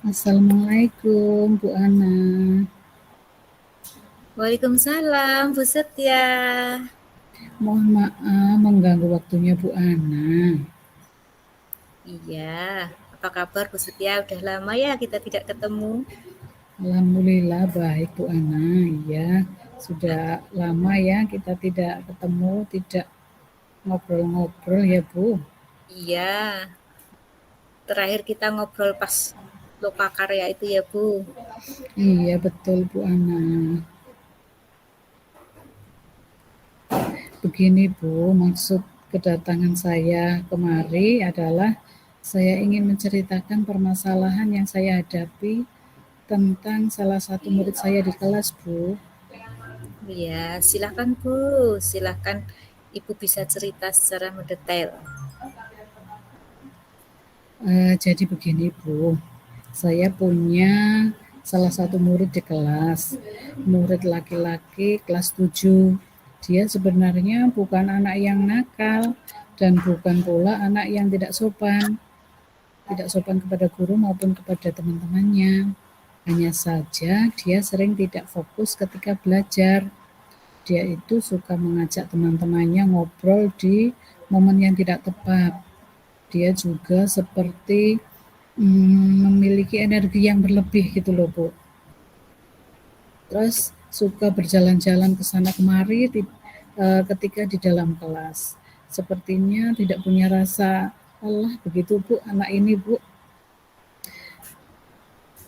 Assalamualaikum Bu Ana. Waalaikumsalam, Bu Setia. Mohon maaf mengganggu waktunya Bu Ana. Iya, apa kabar Bu Setia? Udah lama ya kita tidak ketemu. Alhamdulillah baik Bu Ana. Ya, sudah lama ya kita tidak ketemu, tidak ngobrol-ngobrol ya Bu. Iya, terakhir kita ngobrol pas Lokakarya itu ya Bu. Iya betul Bu Ana. Begini Bu, maksud kedatangan saya kemari adalah saya ingin menceritakan permasalahan yang saya hadapi tentang salah satu murid saya di kelas Bu. Iya, silahkan Bu, silahkan Ibu bisa cerita secara mendetail. Jadi begini Bu, saya punya salah satu murid di kelas, murid laki-laki kelas 7. Dia sebenarnya bukan anak yang nakal dan bukan pula anak yang tidak sopan kepada guru maupun kepada teman-temannya. Hanya saja dia sering tidak fokus ketika belajar. Dia itu suka mengajak teman-temannya ngobrol di momen yang tidak tepat. Dia juga seperti memiliki energi yang berlebih gitu loh Bu. Terus suka berjalan-jalan ke sana kemari ketika di dalam kelas. Sepertinya tidak punya rasa Allah begitu Bu, anak ini Bu.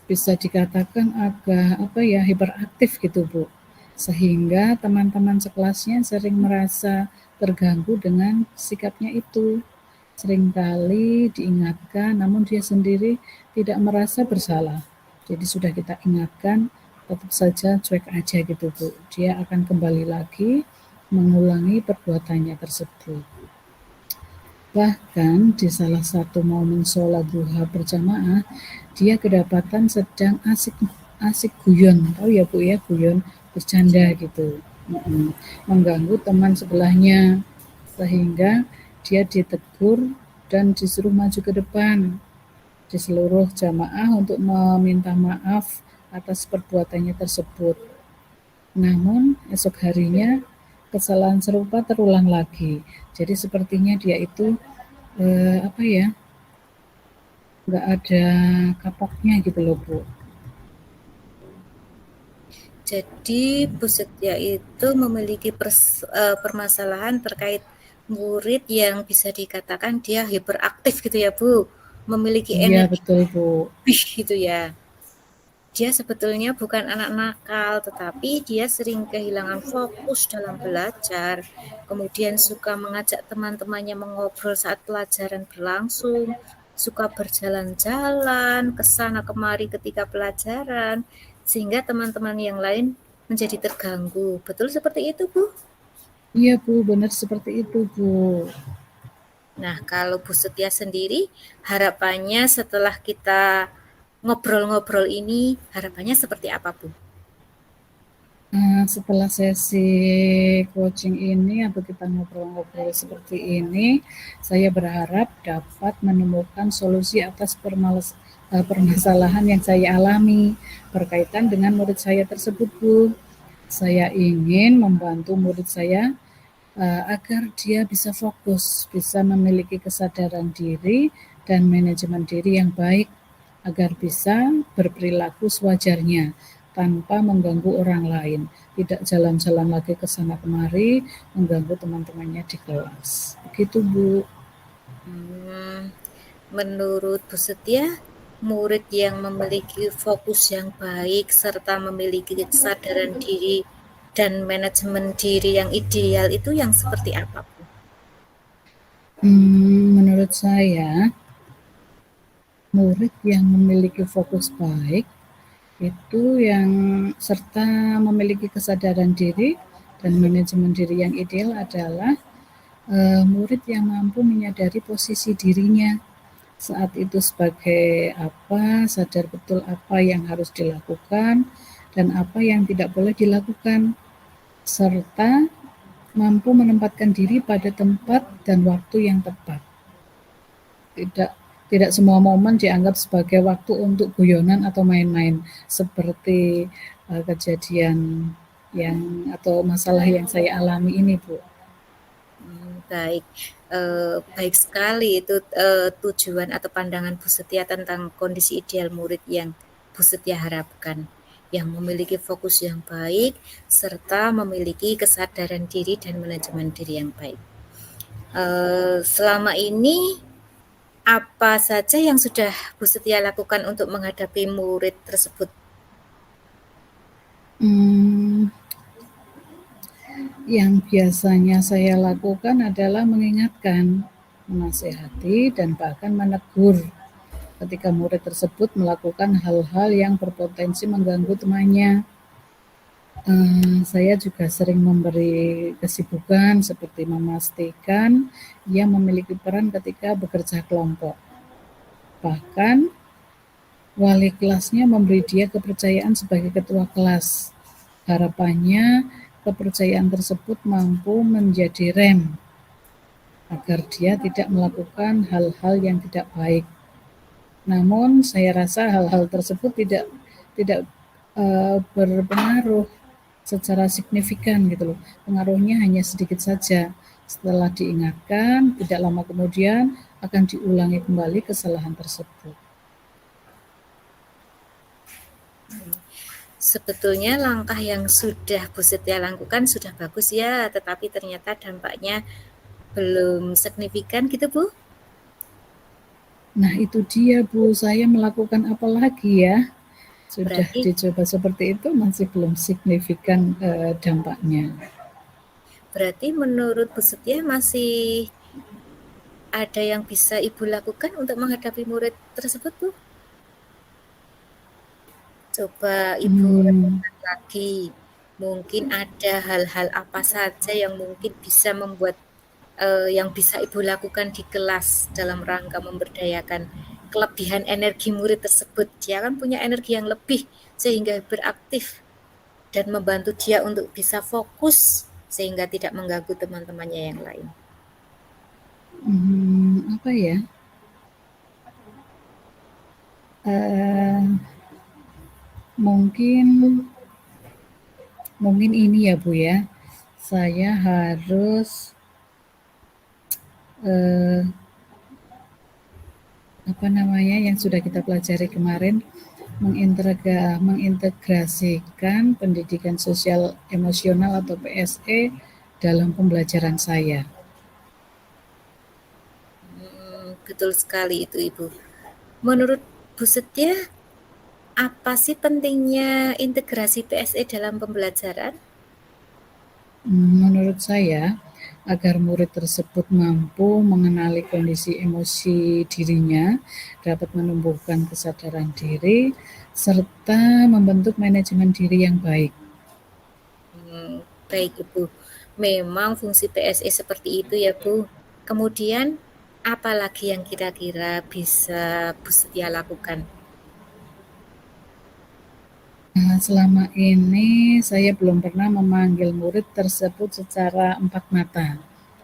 Bisa dikatakan agak hiperaktif gitu Bu. Sehingga teman-teman sekelasnya sering merasa terganggu dengan sikapnya itu. Seringkali diingatkan, namun dia sendiri tidak merasa bersalah. Jadi sudah kita ingatkan, tetap saja cuek aja gitu Bu. Dia akan kembali lagi mengulangi perbuatannya tersebut. Bahkan di salah satu momen sholat duha berjamaah, dia kedapatan sedang asik guyon, tahu ya Bu ya, guyon bercanda gitu, mengganggu teman sebelahnya, sehingga dia ditegur dan disuruh maju ke depan di seluruh jamaah untuk meminta maaf atas perbuatannya tersebut. Namun esok harinya kesalahan serupa terulang lagi. Jadi sepertinya dia itu apa ya, nggak ada kapoknya gitu loh Bu. Jadi Bu Setia itu memiliki permasalahan terkait murid yang bisa dikatakan dia hiperaktif gitu ya Bu. Memiliki Iya energi betul Bu. lebih gitu ya. Dia sebetulnya bukan anak nakal, tetapi dia sering kehilangan fokus dalam belajar. Kemudian suka mengajak teman-temannya mengobrol saat pelajaran berlangsung, suka berjalan-jalan ke sana kemari ketika pelajaran, sehingga teman-teman yang lain menjadi terganggu. Betul seperti itu, Bu? Iya Bu, benar seperti itu Bu. Nah, kalau Bu Setia sendiri, harapannya setelah kita ngobrol-ngobrol ini, harapannya seperti apa, Bu? Setelah sesi coaching ini atau kita ngobrol-ngobrol seperti ini, saya berharap dapat menemukan solusi atas permasalahan yang saya alami berkaitan dengan murid saya tersebut Bu. Saya ingin membantu murid saya agar dia bisa fokus, bisa memiliki kesadaran diri dan manajemen diri yang baik agar bisa berperilaku sewajarnya tanpa mengganggu orang lain, tidak jalan-jalan lagi ke sana kemari mengganggu teman-temannya di kelas. Begitu Bu. Hmm, menurut Bu Setia, murid yang memiliki fokus yang baik serta memiliki kesadaran diri dan manajemen diri yang ideal itu yang seperti apa, Bu? Menurut saya murid yang memiliki fokus baik itu yang serta memiliki kesadaran diri dan manajemen diri yang ideal adalah murid yang mampu menyadari posisi dirinya saat itu sebagai apa, sadar betul apa yang harus dilakukan dan apa yang tidak boleh dilakukan, serta mampu menempatkan diri pada tempat dan waktu yang tepat. Tidak Tidak semua momen dianggap sebagai waktu untuk guyonan atau main-main, seperti kejadian yang atau masalah yang saya alami ini, Bu. Baik, baik sekali itu tujuan atau pandangan Bu Setia tentang kondisi ideal murid yang Bu Setia harapkan, yang memiliki fokus yang baik serta memiliki kesadaran diri dan manajemen diri yang baik. Selama ini apa saja yang sudah Bu Setia lakukan untuk menghadapi murid tersebut? Yang biasanya saya lakukan adalah mengingatkan, menasehati, dan bahkan menegur ketika murid tersebut melakukan hal-hal yang berpotensi mengganggu temannya. Saya juga sering memberi kesibukan seperti memastikan ia memiliki peran ketika bekerja kelompok. Bahkan wali kelasnya memberi dia kepercayaan sebagai ketua kelas. Harapannya kepercayaan tersebut mampu menjadi rem agar dia tidak melakukan hal-hal yang tidak baik. Namun saya rasa hal-hal tersebut tidak berpengaruh secara signifikan gitu loh. Pengaruhnya hanya sedikit saja. Setelah diingatkan, tidak lama kemudian akan diulangi kembali kesalahan tersebut. Sebetulnya langkah yang sudah Bu Setia lakukan sudah bagus ya, tetapi ternyata dampaknya belum signifikan gitu Bu? Nah itu dia Bu, saya melakukan apa lagi ya? Sudah Berarti dicoba seperti itu masih belum signifikan dampaknya. Berarti menurut Bu Setia masih ada yang bisa Ibu lakukan untuk menghadapi murid tersebut, Bu? Coba Ibu renungkan lagi. Mungkin ada hal-hal apa saja yang mungkin bisa membuat yang bisa Ibu lakukan di kelas dalam rangka memberdayakan kelebihan energi murid tersebut. Dia kan punya energi yang lebih sehingga beraktif dan membantu dia untuk bisa fokus sehingga tidak mengganggu teman-temannya yang lain. Apa ya? Mungkin ini ya Bu ya. Saya harus yang sudah kita pelajari kemarin, mengintegrasikan pendidikan sosial emosional atau PSE dalam pembelajaran saya. Betul sekali itu Ibu. Menurut Bu Setia, apa sih pentingnya integrasi PSE dalam pembelajaran? Menurut saya, agar murid tersebut mampu mengenali kondisi emosi dirinya, dapat menumbuhkan kesadaran diri, serta membentuk manajemen diri yang baik. Baik Ibu, memang fungsi PSE seperti itu ya Bu. Kemudian apa lagi yang kira-kira bisa Bu Setia lakukan? Selama ini saya belum pernah memanggil murid tersebut secara empat mata,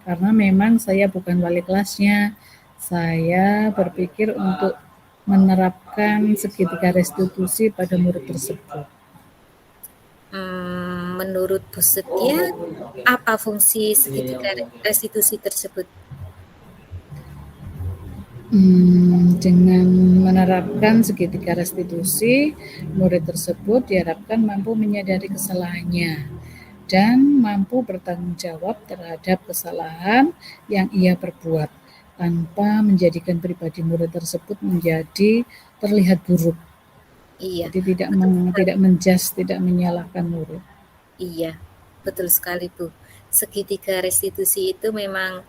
karena memang saya bukan wali kelasnya. Saya berpikir untuk menerapkan segitiga restitusi pada murid tersebut. Menurut Bu Setia, apa fungsi segitiga restitusi tersebut? Dengan menerapkan segitiga restitusi, murid tersebut diharapkan mampu menyadari kesalahannya dan mampu bertanggung jawab terhadap kesalahan yang ia perbuat tanpa menjadikan pribadi murid tersebut menjadi terlihat buruk. Iya, Jadi tidak menjudge, tidak menyalahkan murid. Iya, betul sekali Bu. Segitiga restitusi itu memang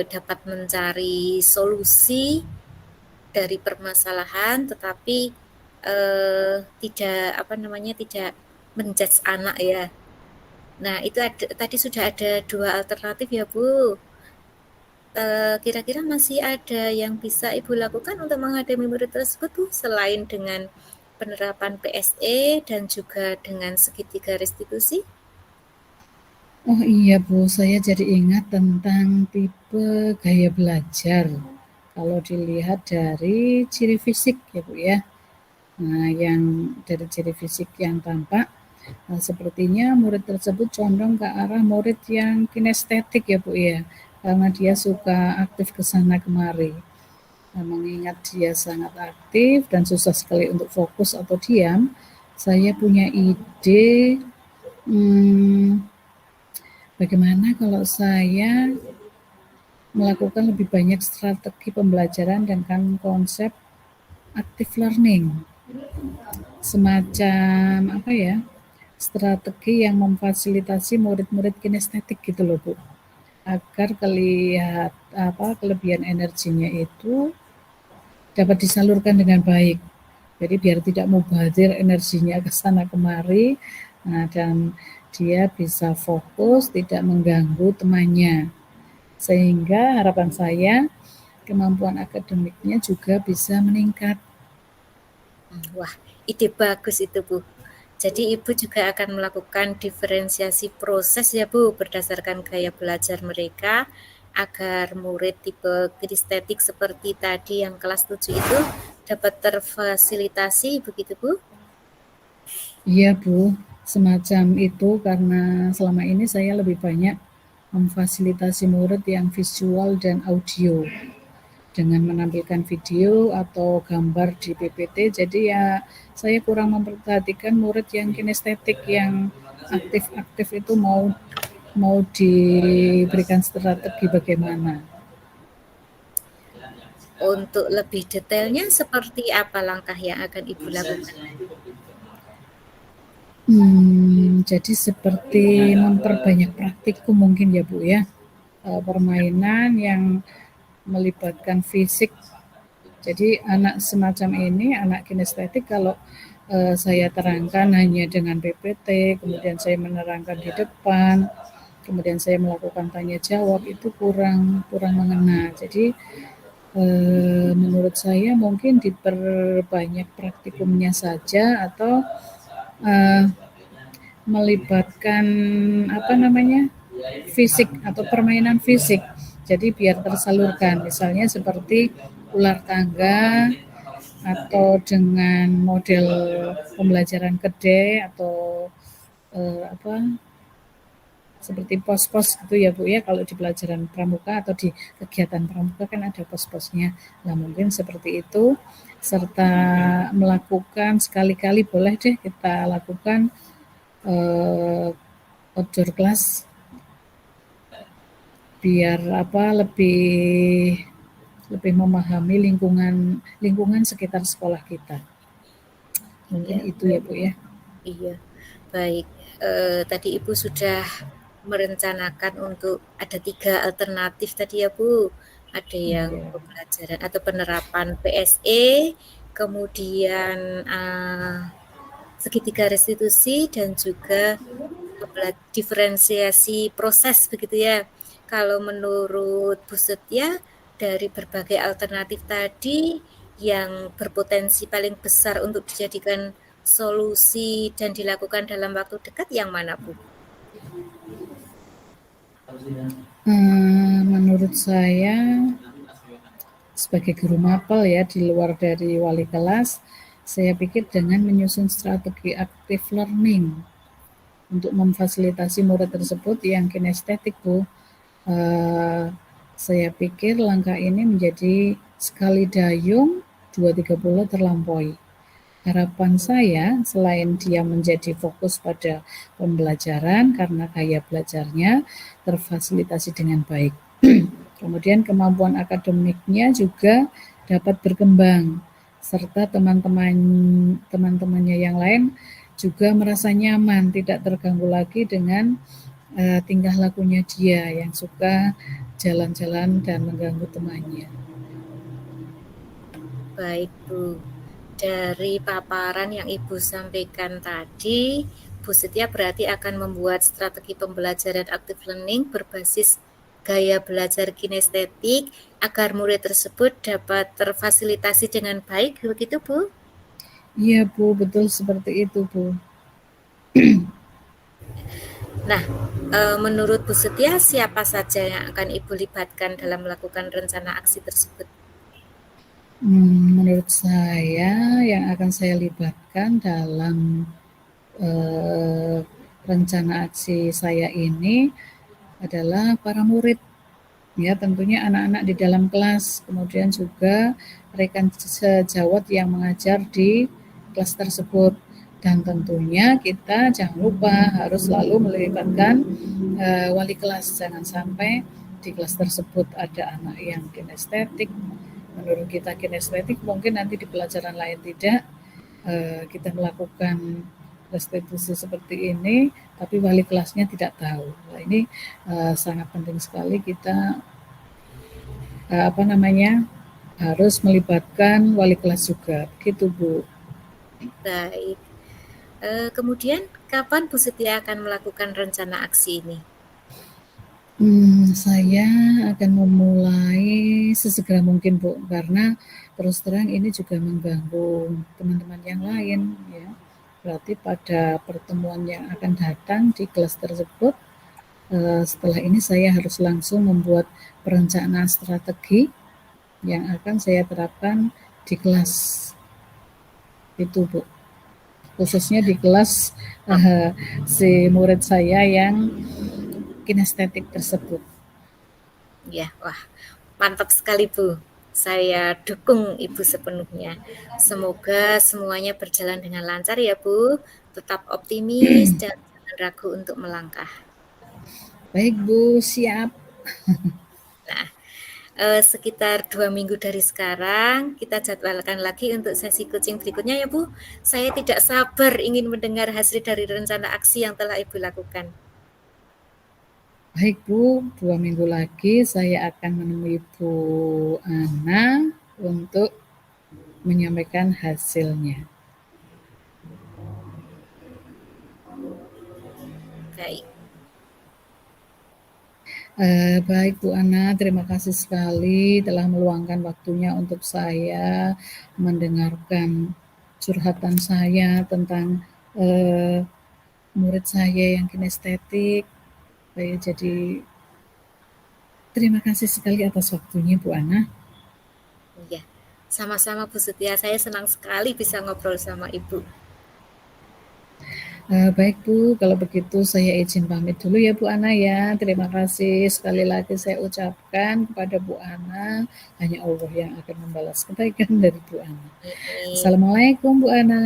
dapat mencari solusi dari permasalahan, tetapi tidak menjudge anak ya. Nah itu tadi sudah ada 2 alternatif ya Bu. Kira-kira masih ada yang bisa Ibu lakukan untuk menghadapi murid tersebut Bu, selain dengan penerapan PSE dan juga dengan segitiga restitusi? Oh iya Bu, saya jadi ingat tentang tipe gaya belajar. kalau dilihat dari ciri fisik ya Bu ya. Nah, yang dari ciri fisik yang tampak, sepertinya murid tersebut condong ke arah murid yang kinestetik ya Bu ya, karena dia suka aktif ke sana kemari. Nah, mengingat dia sangat aktif dan susah sekali untuk fokus atau diam, saya punya ide, bagaimana kalau saya melakukan lebih banyak strategi pembelajaran dengan konsep active learning. Semacam apa ya, strategi yang memfasilitasi murid-murid kinestetik gitu loh Bu, agar kelebihan energinya itu dapat disalurkan dengan baik. Jadi biar tidak mubazir energinya ke sana kemari, dan dia bisa fokus, tidak mengganggu temannya. Sehingga harapan saya kemampuan akademiknya juga bisa meningkat. Wah, ide bagus itu Bu. Jadi Ibu juga akan melakukan diferensiasi proses ya Bu, berdasarkan gaya belajar mereka, agar murid tipe kinestetik seperti tadi yang kelas 7 itu dapat terfasilitasi, begitu Bu? Iya Bu, semacam itu karena selama ini saya lebih banyak memfasilitasi murid yang visual dan audio dengan menampilkan video atau gambar di PPT. Jadi ya saya kurang memperhatikan murid yang kinestetik yang aktif-aktif itu mau diberikan strategi bagaimana. Untuk lebih detailnya seperti apa langkah yang akan Ibu lakukan? Jadi seperti memperbanyak praktikum mungkin ya Bu ya, permainan yang melibatkan fisik. Jadi anak semacam ini, anak kinestetik kalau saya terangkan hanya dengan PPT, kemudian saya menerangkan di depan, kemudian saya melakukan tanya jawab, itu kurang mengena. Jadi menurut saya mungkin diperbanyak praktikumnya saja atau melibatkan fisik atau permainan fisik. Jadi biar tersalurkan, misalnya seperti ular tangga atau dengan model pembelajaran kedai atau seperti pos-pos gitu ya Bu ya, kalau di pelajaran pramuka atau di kegiatan pramuka kan ada pos-posnya. Nah mungkin seperti itu, serta melakukan sekali-kali boleh deh kita lakukan outdoor class biar lebih memahami lingkungan sekitar sekolah kita. Mungkin itu ya Bu ya. Iya, baik. Tadi Ibu sudah merencanakan untuk ada 3 alternatif tadi ya Bu. Ada yang pembelajaran atau penerapan PSE, kemudian segitiga restitusi, dan juga diferensiasi proses begitu ya. Kalau menurut Bu Setia, dari berbagai alternatif tadi yang berpotensi paling besar untuk dijadikan solusi dan dilakukan dalam waktu dekat yang mana Bu? Menurut saya sebagai guru mapel ya, di luar dari wali kelas, saya pikir dengan menyusun strategi active learning untuk memfasilitasi murid tersebut yang kinestetik Bu, saya pikir langkah ini menjadi sekali dayung 2-3 bulan terlampaui. Harapan saya selain dia menjadi fokus pada pembelajaran karena gaya belajarnya terfasilitasi dengan baik. Kemudian kemampuan akademiknya juga dapat berkembang serta teman-temannya yang lain juga merasa nyaman, tidak terganggu lagi dengan tingkah lakunya dia yang suka jalan-jalan dan mengganggu temannya. Baik Bu, dari paparan yang Ibu sampaikan tadi, Bu Setia berarti akan membuat strategi pembelajaran active learning berbasis gaya belajar kinestetik agar murid tersebut dapat terfasilitasi dengan baik, begitu Bu? Iya Bu, betul seperti itu Bu. Nah, menurut Bu Setia siapa saja yang akan Ibu libatkan dalam melakukan rencana aksi tersebut? Menurut saya yang akan saya libatkan dalam rencana aksi saya ini adalah para murid, ya tentunya anak-anak di dalam kelas, kemudian juga rekan sejawat yang mengajar di kelas tersebut, dan tentunya kita jangan lupa harus selalu melibatkan wali kelas. Jangan sampai di kelas tersebut ada anak yang kinestetik, menurut kita kinestetik, mungkin nanti di pelajaran lain tidak. Kita melakukan restitusi seperti ini, tapi wali kelasnya tidak tahu. Nah, ini sangat penting sekali kita harus melibatkan wali kelas juga, gitu Bu. Baik. Kemudian kapan Bu Setia akan melakukan rencana aksi ini? Saya akan memulai sesegera mungkin Bu, karena terus terang ini juga mengganggu teman-teman yang lain ya. Berarti pada pertemuan yang akan datang di kelas tersebut, setelah ini saya harus langsung membuat perencanaan strategi yang akan saya terapkan di kelas itu Bu, khususnya di kelas si murid saya yang kinestetik tersebut. Ya, wah, mantap sekali Bu. Saya dukung Ibu sepenuhnya. Semoga semuanya berjalan dengan lancar ya Bu. Tetap optimis dan jangan ragu untuk melangkah. Baik Bu, siap. Nah, sekitar 2 minggu dari sekarang, kita jadwalkan lagi untuk sesi coaching berikutnya ya Bu. Saya tidak sabar ingin mendengar hasil dari rencana aksi yang telah Ibu lakukan. Baik Bu, 2 minggu lagi saya akan menemui Bu Ana untuk menyampaikan hasilnya. Baik. Baik Bu Ana, terima kasih sekali telah meluangkan waktunya untuk saya mendengarkan curhatan saya tentang murid saya yang kinestetik. Jadi terima kasih sekali atas waktunya Bu Ana. Iya, sama-sama Bu Setia. Saya senang sekali bisa ngobrol sama Ibu. Baik Bu, kalau begitu saya izin pamit dulu ya Bu Ana ya. Terima kasih sekali lagi saya ucapkan kepada Bu Ana, hanya Allah yang akan membalas kebaikan dari Bu Ana. Assalamualaikum Bu Ana.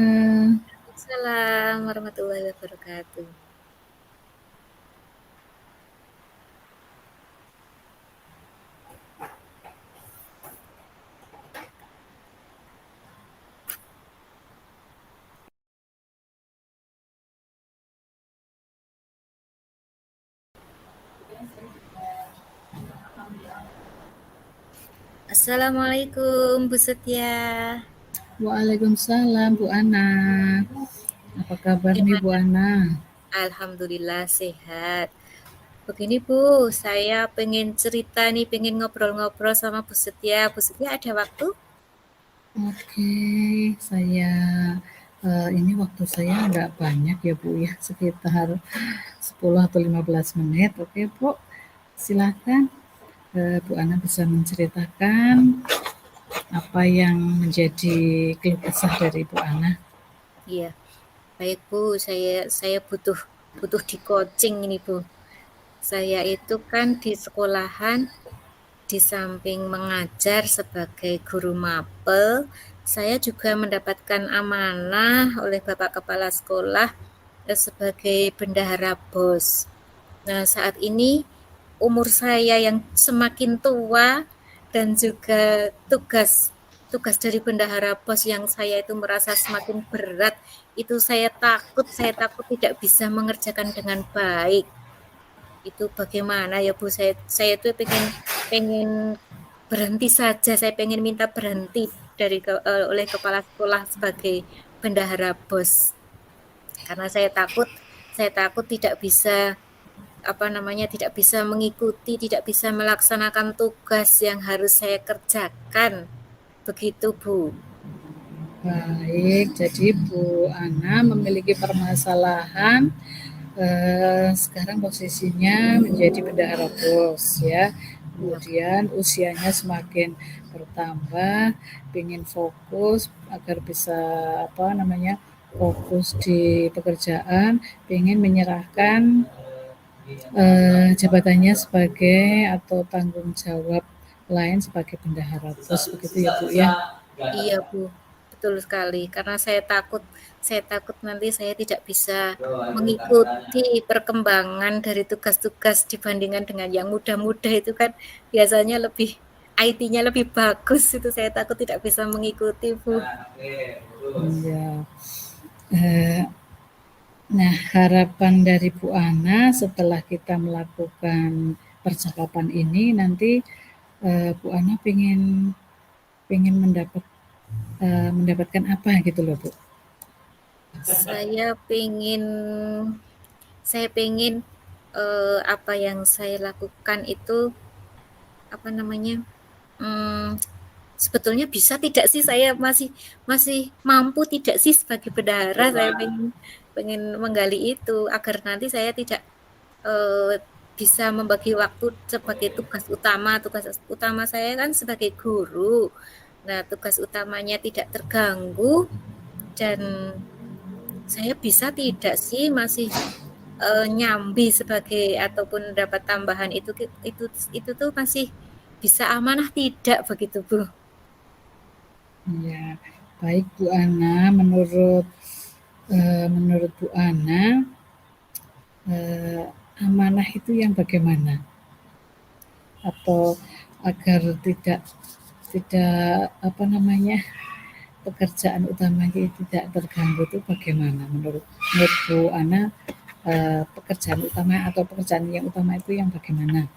Waalaikumsalam warahmatullahi wabarakatuh. Assalamualaikum Bu Setia. Waalaikumsalam Bu Ana. Apa kabar nih Bu Ana? Alhamdulillah sehat. Begini Bu, saya pengen cerita nih, pengen ngobrol-ngobrol sama Bu Setia. Bu Setia ada waktu? Oke, saya ini waktu saya nggak banyak ya Bu ya, sekitar 10 atau 15 menit. Oke Bu, silakan Bu Ana bisa menceritakan apa yang menjadi keluh kesah dari Bu Ana. Iya, baik Bu, saya butuh di coaching ini Bu. Saya itu kan di sekolahan, di samping mengajar sebagai guru mapel, saya juga mendapatkan amanah oleh Bapak Kepala Sekolah sebagai bendahara BOS. Nah, saat ini umur saya yang semakin tua dan juga tugas dari bendahara BOS yang saya itu merasa semakin berat, itu saya takut tidak bisa mengerjakan dengan baik. Itu bagaimana ya Bu, saya itu pengen berhenti saja, saya pengen minta berhenti oleh kepala sekolah sebagai bendahara BOS, karena saya takut tidak bisa tidak bisa mengikuti, tidak bisa melaksanakan tugas yang harus saya kerjakan. Begitu Bu. Baik, jadi Bu Ana memiliki permasalahan sekarang posisinya menjadi bendahara BOS ya. Iya, Bu. Kemudian usianya semakin bertambah, ingin fokus agar bisa fokus di pekerjaan, ingin menyerahkan jabatannya sebagai atau tanggung jawab lain sebagai bendahara pos begitu ya Bu ya. Iya, Bu. Betul sekali. Karena saya takut nanti saya tidak bisa mengikuti perkembangan dari tugas-tugas dibandingkan dengan yang muda-muda itu kan biasanya lebih IT-nya lebih bagus itu saya takut tidak bisa mengikuti, Bu. Ya. Eh, nah, harapan dari Bu Ana setelah kita melakukan percakapan ini nanti Bu Ana pengen mendapatkan apa gitu loh Bu. Saya pengen saya pengen apa yang saya lakukan itu apa namanya? Hmm, sebetulnya bisa tidak sih saya masih masih mampu tidak sih sebagai bendahara saya pengen pengen menggali itu agar nanti saya tidak eh, bisa membagi waktu sebagai tugas utama saya kan sebagai guru. Nah, tugas utamanya tidak terganggu dan saya bisa tidak sih masih nyambi sebagai ataupun dapat tambahan itu tuh masih bisa amanah tidak begitu, Bu? Ya, baik Bu Ana, menurut Bu Ana eh, amanah itu yang bagaimana? Atau agar tidak pekerjaan utamanya tidak terganggu itu bagaimana menurut Bu Ana pekerjaan utama atau pekerjaan yang utama itu yang bagaimana?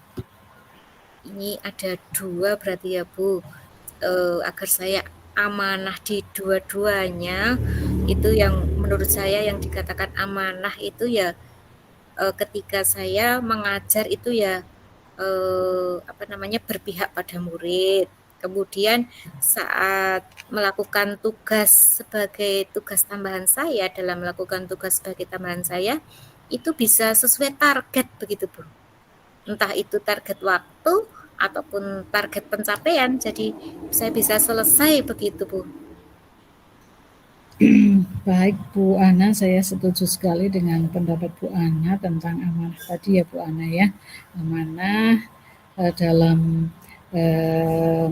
Ini ada dua berarti ya, Bu. Agar saya amanah di dua-duanya itu yang menurut saya yang dikatakan amanah itu ya ketika saya mengajar itu ya apa namanya berpihak pada murid. Kemudian saat melakukan tugas sebagai tugas tambahan saya dalam melakukan tugas sebagai tambahan saya itu bisa sesuai target begitu, Bu. Entah itu target waktu ataupun target pencapaian. Jadi saya bisa selesai begitu, Bu. Baik Bu Ana, saya setuju sekali dengan pendapat Bu Ana tentang amanah tadi ya Bu Ana ya. Amanah dalam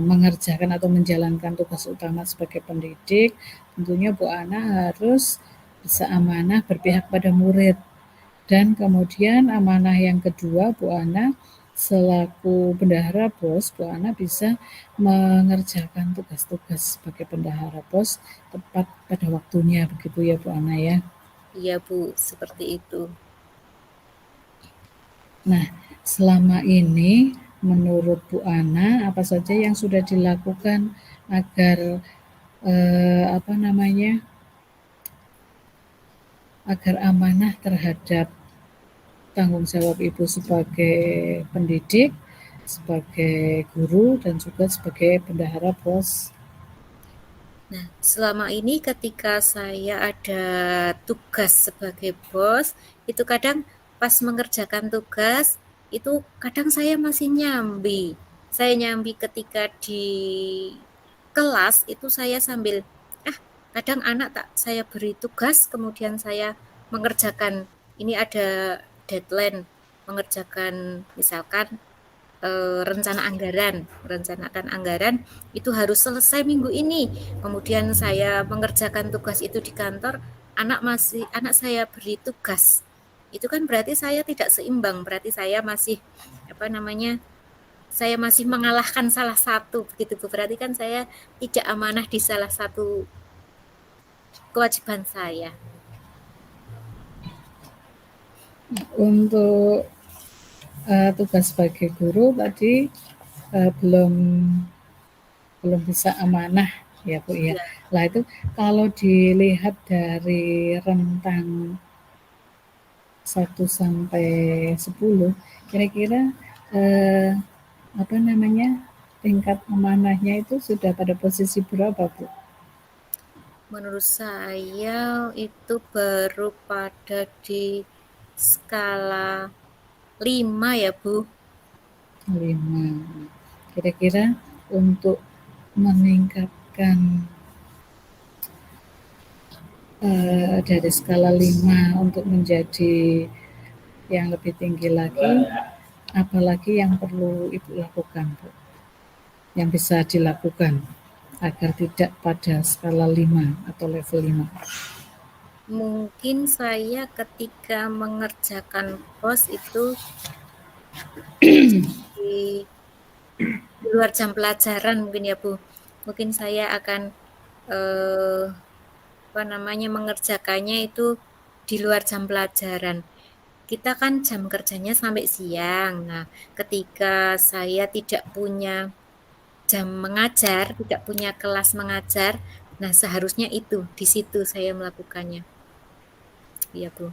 mengerjakan atau menjalankan tugas utama sebagai pendidik, tentunya Bu Ana harus bisa amanah berpihak pada murid. Dan kemudian amanah yang kedua, Bu Ana selaku bendahara pos, Bu Ana bisa mengerjakan tugas-tugas sebagai bendahara pos tepat pada waktunya, begitu ya Bu Ana ya. Iya, Bu, seperti itu. Nah, selama ini menurut Bu Ana apa saja yang sudah dilakukan agar apa namanya agar amanah terhadap tanggung jawab Ibu sebagai pendidik, sebagai guru, dan juga sebagai bendahara pos. Nah, selama ini ketika saya ada tugas sebagai bos, itu kadang pas mengerjakan tugas, itu kadang saya masih nyambi. Saya nyambi ketika di kelas, itu saya sambil, ah, kadang anak tak saya beri tugas, kemudian saya mengerjakan, ini ada deadline, mengerjakan misalkan merencanakan anggaran itu harus selesai minggu ini. Kemudian saya mengerjakan tugas itu di kantor, anak saya beri tugas. Itu kan berarti saya tidak seimbang, berarti saya masih apa namanya? Saya masih mengalahkan salah satu begitu Bu. Berarti kan saya tidak amanah di salah satu kewajiban saya. Untuk tugas sebagai guru tadi belum belum bisa amanah ya Bu ya. Ya, Lah itu kalau dilihat dari rentang 1 sampai 10, kira-kira eh, apa namanya tingkat amanahnya itu sudah pada posisi berapa Bu? menurut saya itu baru pada di skala 5 ya Bu. 5. Kira-kira untuk meningkatkan dari skala 5 untuk menjadi yang lebih tinggi lagi, apalagi yang perlu Ibu lakukan, Bu? Yang bisa dilakukan agar tidak pada skala 5 atau level 5? Mungkin saya ketika mengerjakan pos itu di luar jam pelajaran mungkin ya Bu. Mungkin saya akan mengerjakannya itu di luar jam pelajaran. Kita kan jam kerjanya sampai siang. Nah, ketika saya tidak punya jam mengajar, tidak punya kelas mengajar, nah seharusnya itu di situ saya melakukannya. Iya, Bu.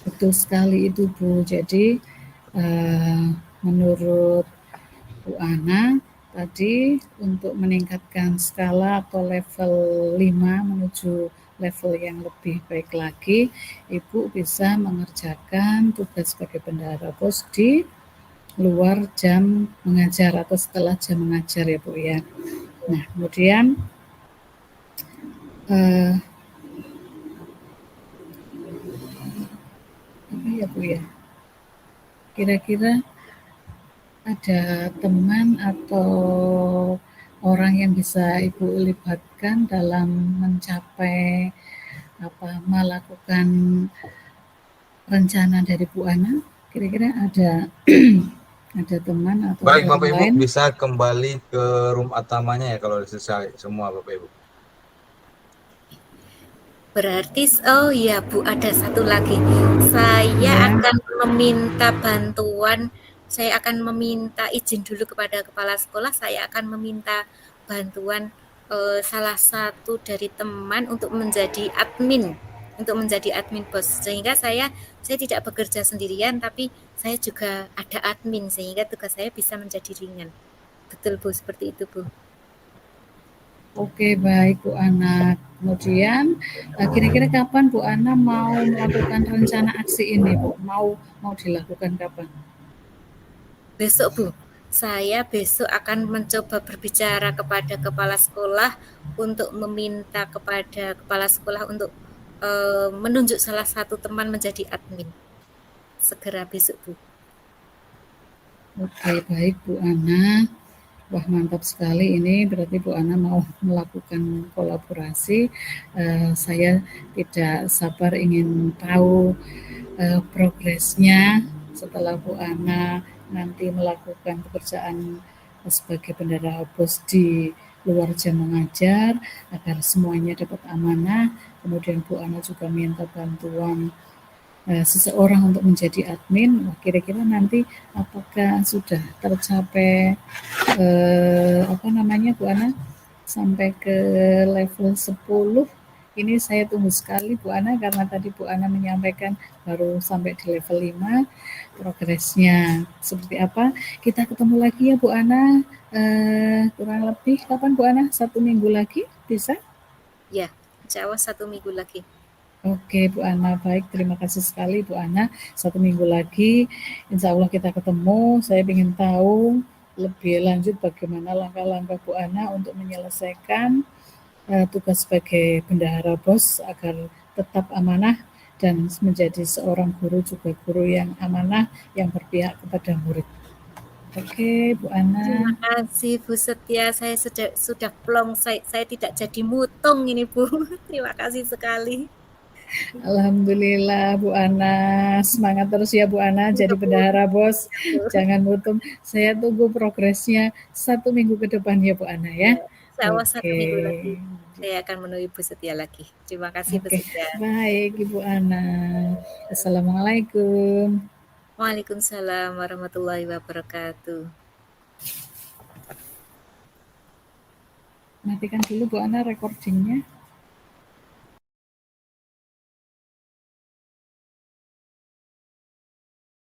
Betul sekali itu, Bu. Jadi menurut Bu Ana tadi untuk meningkatkan skala atau level 5 menuju level yang lebih baik lagi, Ibu bisa mengerjakan tugas sebagai bendahara pos di luar jam mengajar atau setelah jam mengajar ya Bu ya. Nah, kemudian apa ya Bu ya? Kira-kira ada teman atau orang yang bisa Ibu libatkan dalam mencapai melakukan rencana dari Bu Ana? Kira-kira ada ada teman atau Baik orang Bapak Ibu, lain? bisa kembali ke room utamanya ya kalau selesai semua Bapak Ibu. Berarti, oh iya Bu, ada satu lagi. Saya akan meminta bantuan, saya akan meminta izin dulu kepada kepala sekolah, saya akan meminta bantuan salah satu dari teman untuk menjadi admin pos. Sehingga saya tidak bekerja sendirian, tapi saya juga ada admin, sehingga tugas saya bisa menjadi ringan. Betul Bu, seperti itu Bu. Oke, baik Bu Ana. Kemudian kira-kira kapan Bu Ana mau melakukan rencana aksi ini, Bu? Mau dilakukan kapan? Besok Bu, saya besok akan mencoba berbicara kepada kepala sekolah untuk meminta kepada kepala sekolah untuk menunjuk salah satu teman menjadi admin. Segera besok Bu. Oke, baik Bu Ana. Wah, mantap sekali ini. Berarti Bu Ana mau melakukan kolaborasi. Saya tidak sabar ingin tahu progresnya setelah Bu Ana nanti melakukan pekerjaan sebagai bendahara pos di luar jam mengajar agar semuanya dapat amanah. Kemudian Bu Ana juga minta bantuan seseorang untuk menjadi admin. Kira-kira nanti apakah sudah tercapai Bu Ana sampai ke level 10? Ini saya tunggu sekali Bu Ana karena tadi Bu Ana menyampaikan baru sampai di level 5. Progresnya seperti apa? Kita ketemu lagi ya Bu Ana. Kurang lebih kapan Bu Ana? 1 minggu lagi bisa? Ya, insya Allah 1 minggu lagi. Oke Bu Ana, baik, terima kasih sekali Bu Ana. 1 minggu lagi insya Allah kita ketemu. Saya ingin tahu lebih lanjut bagaimana langkah-langkah Bu Ana untuk menyelesaikan tugas sebagai bendahara pos agar tetap amanah dan menjadi seorang guru juga guru yang amanah yang berpihak kepada murid. Oke Bu Ana. Terima kasih Bu Setia, saya sudah plong, saya tidak jadi mutung ini Bu. Terima kasih sekali. Alhamdulillah Bu Ana, semangat terus ya Bu Ana jadi bendahara bos. Jangan mutung. Saya tunggu progresnya 1 minggu ke depan ya Bu Ana ya. Insya Allah 1 Oke. minggu lagi saya akan menemui Bu Setia lagi. Terima kasih Bu Oke, Setia. baik Ibu Ana. Assalamualaikum. Waalaikumsalam warahmatullahi wabarakatuh. Matikan dulu Bu Ana recordingnya.